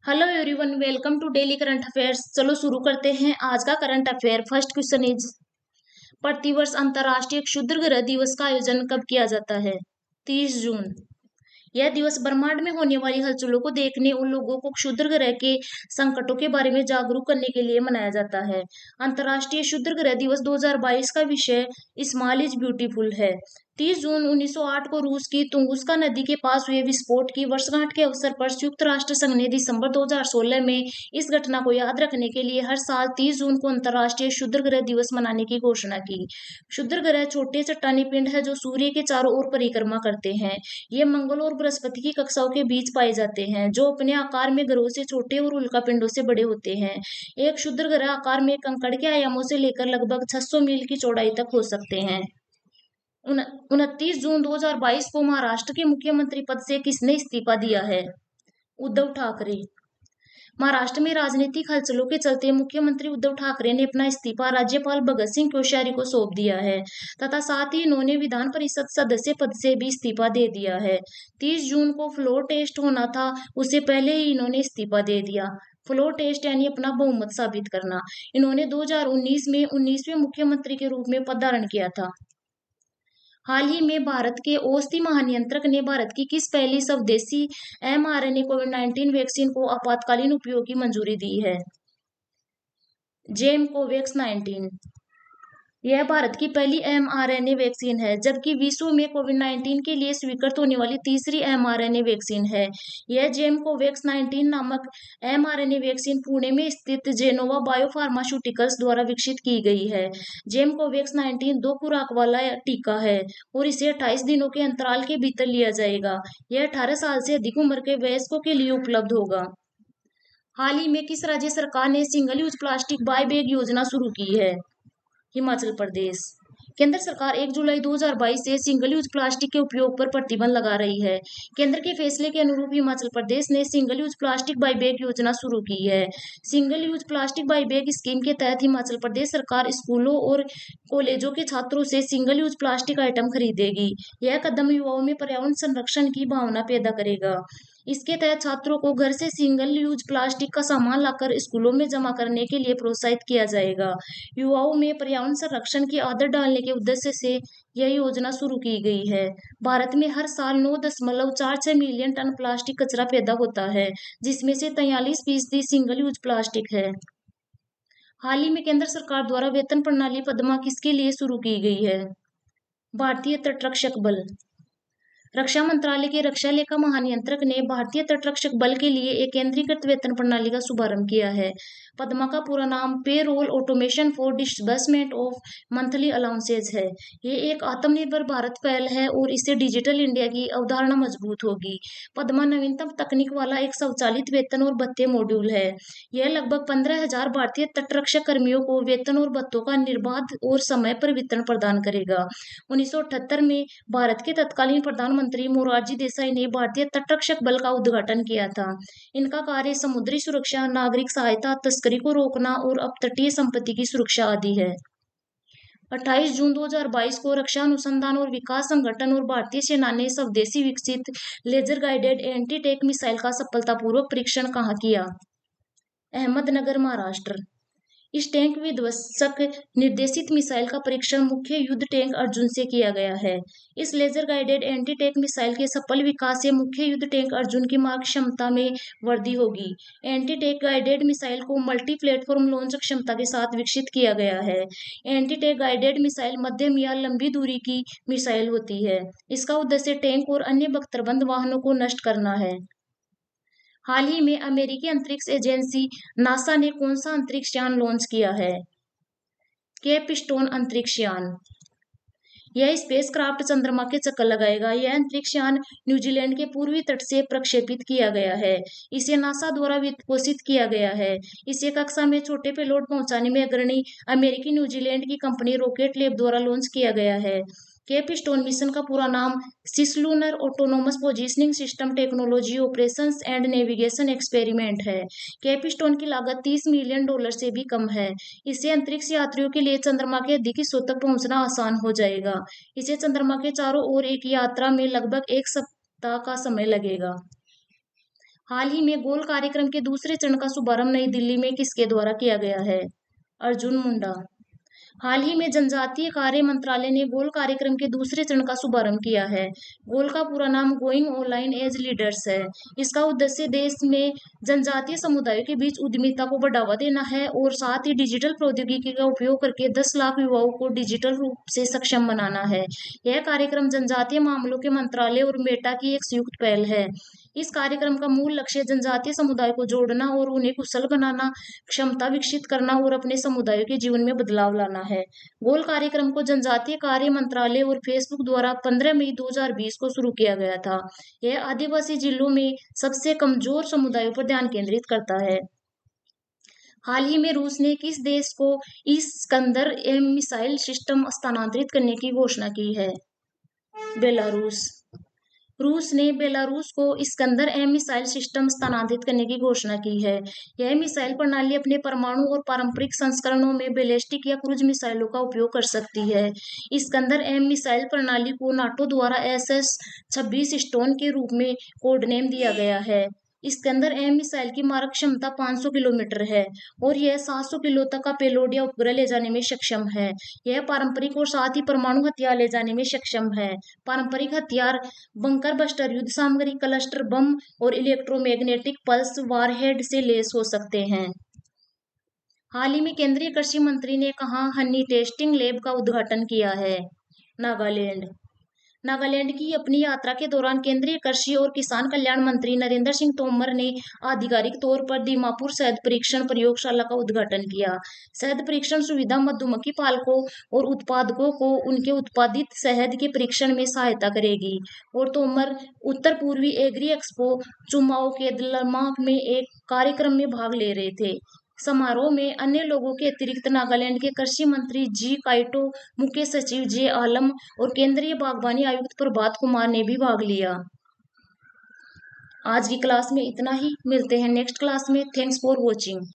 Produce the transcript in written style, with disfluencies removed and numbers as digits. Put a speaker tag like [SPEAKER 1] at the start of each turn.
[SPEAKER 1] Hello everyone, welcome to daily current affairs. चलो शुरू करते हैं आज का current affair. First question is, प्रतिवर्ष अंतर्राष्ट्रीय क्षुद्र ग्रह दिवस का आयोजन कब किया जाता है? 30 जून। यह दिवस ब्रह्मांड में होने वाली हलचलों को देखने और लोगों को क्षुद्र ग्रह के संकटों के बारे में जागरूक करने के लिए मनाया जाता है। अंतर्राष्ट्रीय क्षुद्र ग्रह दिवस 2022 का विषय स्मॉल इज ब्यूटीफुल है। 30 जून 1908 को रूस की तुंगुस्का नदी के पास हुए विस्फोट की वर्षगांठ के अवसर पर संयुक्त राष्ट्र संघ ने दिसंबर 2016 में इस घटना को याद रखने के लिए हर साल 30 जून को अंतर्राष्ट्रीय क्षुद्र ग्रह दिवस मनाने की घोषणा की। क्षुद्र ग्रह छोटे चट्टानी पिंड है जो सूर्य के चारों ओर परिक्रमा करते हैं। ये मंगल और बृहस्पति की कक्षाओं के बीच पाए जाते हैं, जो अपने आकार में ग्रहों से छोटे और उल्कापिंडों से बड़े होते हैं। एक क्षुद्र ग्रह आकार में कंकड़ के आयामों से लेकर लगभग 600 मील की चौड़ाई तक हो सकते हैं। 29 जून 2022 को महाराष्ट्र के मुख्यमंत्री पद से किसने इस्तीफा दिया है? उद्धव ठाकरे। महाराष्ट्र में राजनीतिक हलचलों के चलते मुख्यमंत्री उद्धव ठाकरे ने अपना इस्तीफा राज्यपाल भगत सिंह कोश्यारी को सौंप दिया है तथा साथ ही इन्होंने विधान परिषद सदस्य पद से भी इस्तीफा दे दिया है। 30 जून को फ्लोर टेस्ट होना था, उससे पहले ही इन्होंने इस्तीफा दे दिया। फ्लोर टेस्ट यानी अपना बहुमत साबित करना। इन्होंने 2019 में 19वें मुख्यमंत्री के रूप में पद धारण किया था। हाल ही में भारत के औषधि महानियंत्रक ने भारत की किस पहली स्वदेशी mRNA कोविड-19 वैक्सीन को आपातकालीन उपयोग की मंजूरी दी है? जेम कोवैक्स 19। यह भारत की पहली mRNA वैक्सीन है, जबकि विश्व में कोविड-19 के लिए स्वीकृत होने वाली तीसरी mRNA वैक्सीन है। यह जेम कोवैक्स 19 नामक mRNA वैक्सीन पुणे में स्थित जेनोवा बायोफार्मास्यूटिकल्स द्वारा विकसित की गई है। जेम कोवैक्स 19 दो खुराक वाला टीका है और इसे 28 दिनों के अंतराल के भीतर लिया जाएगा। यह 18 साल से अधिक उम्र के वयस्कों के लिए उपलब्ध होगा। हाल ही में किस राज्य सरकार ने single use plastic bye bag योजना शुरू की है? हिमाचल प्रदेश। केंद्र सरकार 1 जुलाई 2022 से सिंगल यूज प्लास्टिक के उपयोग पर प्रतिबंध लगा रही है। केंद्र के फैसले के अनुरूप हिमाचल प्रदेश ने single use plastic by bag योजना शुरू की है। Single use plastic by bag scheme के तहत हिमाचल प्रदेश सरकार स्कूलों और कॉलेजों के छात्रों से सिंगल यूज प्लास्टिक आइटम खरीदेगी। यह कदम युवाओं में पर्यावरण संरक्षण की भावना पैदा करेगा। इसके तहत छात्रों को घर से सिंगल यूज प्लास्टिक का सामान लाकर स्कूलों में जमा करने के लिए प्रोत्साहित किया जाएगा। युवाओं में पर्यावरण संरक्षण की आदत डालने के उद्देश्य से यह योजना शुरू की गई है। भारत में हर साल 9.46 मिलियन टन प्लास्टिक कचरा पैदा होता है, जिसमें से 43% सिंगल यूज प्लास्टिक है। हाल ही में केंद्र सरकार द्वारा वेतन प्रणाली पद्मा किसके लिए शुरू की गई है? भारतीय तटरक्षक बल। रक्षा मंत्रालय के रक्षा लेखा महानियंत्रक ने भारतीय तटरक्षक बल के लिए एक केंद्रीकृत वेतन प्रणाली का शुभारंभ किया है। पद्मा का पूरा नाम payroll automation for disbursement of monthly allowances है। ये एक आत्मनिर्भर भारत पहल है और इससे डिजिटल इंडिया की अवधारणा मजबूत होगी। पद्मा नवीनतम तकनीक वाला एक स्वचालित वेतन और भत्ते मॉड्यूल है। यह लगभग 15,000 भारतीय तटरक्षक कर्मियों को वेतन और भत्तों का निर्बाध और समय पर वितरण प्रदान करेगा। 1978 में भारत के तत्कालीन प्रधानमंत्री मोरारजी देसाई ने भारतीय तटरक्षक बल का उद्घाटन किया था। इनका कार्य समुद्री सुरक्षा, नागरिक सहायता, तस्करी को रोकना और अपतटीय संपत्ति की सुरक्षा आदि है। 28 जून 2022 को रक्षा अनुसंधान और विकास संगठन और भारतीय सेना ने स्वदेशी विकसित laser guided anti tank missile का सफलतापूर्वक परीक्षण कहाँ किया? अहमदनगर, महाराष्ट्र। इस टैंक विध्वंसक निर्देशित मिसाइल का परीक्षण मुख्य युद्ध टैंक अर्जुन से किया गया है। इस laser guided anti tank missile के सफल विकास से मुख्य युद्ध टैंक अर्जुन की मार क्षमता में वृद्धि होगी। एंटी टैंक गाइडेड मिसाइल को मल्टी प्लेटफॉर्म लॉन्च क्षमता के साथ विकसित किया गया है। एंटी टैंक गाइडेड मिसाइल मध्यम या लंबी दूरी की मिसाइल होती है। इसका उद्देश्य टैंक और अन्य बख्तरबंद वाहनों को नष्ट करना है। हाल ही में अमेरिकी अंतरिक्ष एजेंसी नासा ने कौन सा अंतरिक्ष यान लॉन्च किया है? कैपस्टोन अंतरिक्ष यान। यह स्पेसक्राफ्ट चंद्रमा के चक्कर लगाएगा। यह अंतरिक्ष यान न्यूजीलैंड के पूर्वी तट से प्रक्षेपित किया गया है। इसे नासा द्वारा वित्तपोषित किया गया है। इसे कक्षा में छोटे पेलोड पहुंचाने में अग्रणी अमेरिकी न्यूजीलैंड की कंपनी रॉकेट लैब द्वारा लॉन्च किया गया है। कैपस्टोन मिशन का पूरा नाम cislunar autonomous positioning system technology operations and navigation experiment है। कैपस्टोन की लागत $30 मिलियन से भी कम है। इससे अंतरिक्ष यात्रियों के लिए चंद्रमा के अधिक हिस्सों तक पहुंचना आसान हो जाएगा। इसे चंद्रमा के चारों ओर एक यात्रा में लगभग 1 सप्ताह का समय लगेगा। हाल ही में गोल कार्यक्रम के दूसरे चरण का शुभारंभ नई दिल्ली में किसके द्वारा किया गया है? अर्जुन मुंडा। हाल ही में जनजातीय कार्य मंत्रालय ने गोल कार्यक्रम के दूसरे चरण का शुभारंभ किया है। गोल का पूरा नाम गोइंग ऑनलाइन एज लीडर्स है। इसका उद्देश्य देश में जनजातीय समुदायों के बीच उद्यमिता को बढ़ावा देना है और साथ ही डिजिटल प्रौद्योगिकी का उपयोग करके 10 लाख युवाओं को डिजिटल रूप से सक्षम बनाना है। यह कार्यक्रम जनजातीय मामलों के मंत्रालय और मेटा की एक संयुक्त पहल है। इस कार्यक्रम का मूल लक्ष्य जनजातीय समुदाय को जोड़ना और उन्हें कुशल बनाना, क्षमता विकसित करना और अपने समुदायों के जीवन में बदलाव लाना है। गोल कार्यक्रम को जनजातीय कार्य मंत्रालय और फेसबुक द्वारा 15 मई 2020 को शुरू किया गया था। यह आदिवासी जिलों में सबसे कमजोर समुदायों पर ध्यान केंद्रित करता है। हाल ही में रूस ने किस देश को इस्कंदर एम मिसाइल सिस्टम स्थानांतरित करने की घोषणा की है? बेलारूस। रूस ने बेलारूस को इस्कंदर एम मिसाइल सिस्टम स्थानांतरित करने की घोषणा की है। यह मिसाइल प्रणाली अपने परमाणु और पारंपरिक संस्करणों में बैलिस्टिक या क्रूज मिसाइलों का उपयोग कर सकती है। इस्कंदर एम मिसाइल प्रणाली को नाटो द्वारा SS-26 स्टोन के रूप में कोडनेम दिया गया है। इस्कंदर एम मिसाइल की मारक क्षमता 500 किलोमीटर है और यह 700 किलो तक का पेलोड या उपग्रह ले जाने में सक्षम है। यह पारंपरिक और साथ ही परमाणु हथियार ले जाने में सक्षम है। पारंपरिक हथियार बंकर बस्टर, युद्ध सामग्री, क्लस्टर बम और इलेक्ट्रोमैग्नेटिक पल्स वारहेड से लैस हो सकते हैं। हाल ही में केंद्रीय कृषि मंत्री ने कहाँ हनी टेस्टिंग लैब का उद्घाटन किया है? नागालैंड। नागालैंड की अपनी यात्रा के दौरान केंद्रीय कृषि और किसान कल्याण मंत्री नरेंद्र सिंह तोमर ने आधिकारिक तौर पर दीमापुर शहद परीक्षण प्रयोगशाला का उद्घाटन किया। शहद परीक्षण सुविधा मधुमक्खी पालकों और उत्पादकों को उनके उत्पादित शहद के परीक्षण में सहायता करेगी। और तोमर उत्तर पूर्वी एग्री एक्सपो चुमाओ के दलमा में एक कार्यक्रम में भाग ले रहे थे। समारोह में अन्य लोगों के अतिरिक्त नागालैंड के कृषि मंत्री जी काइटो, मुख्य सचिव जे आलम और केंद्रीय बागवानी आयुक्त प्रभात कुमार ने भी भाग लिया। आज की क्लास में इतना ही। मिलते हैं नेक्स्ट क्लास में। Thanks for watching.